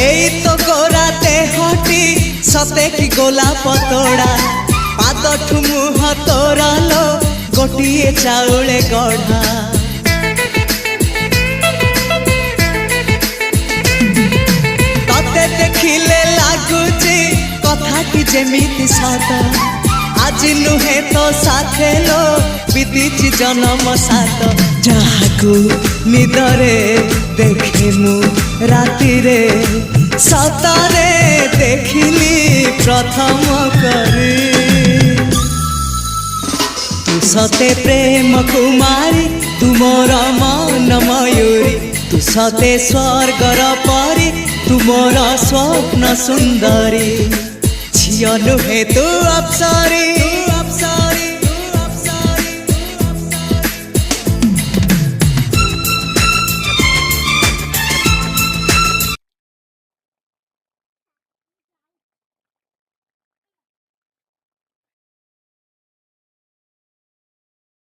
एई तो गोरा देहटी सते कि गोलाप तोड़ा पाद मुह तोरा लो गोटिए चाउले गढ़ा तते देखिले लागुची कथाटी जेमिति सत आज नुहे तो साथे लो बीतीची जन्म सात जहाकू निदरे देखे मु राति रे सतरे देखिली प्रथम करी तू सते प्रेम कुमारी तू मोर मन मयूरी तू सते स्वर्गर परी तू मोर स्वप्न सुंदरी झियो नुहे तू अप्सरी।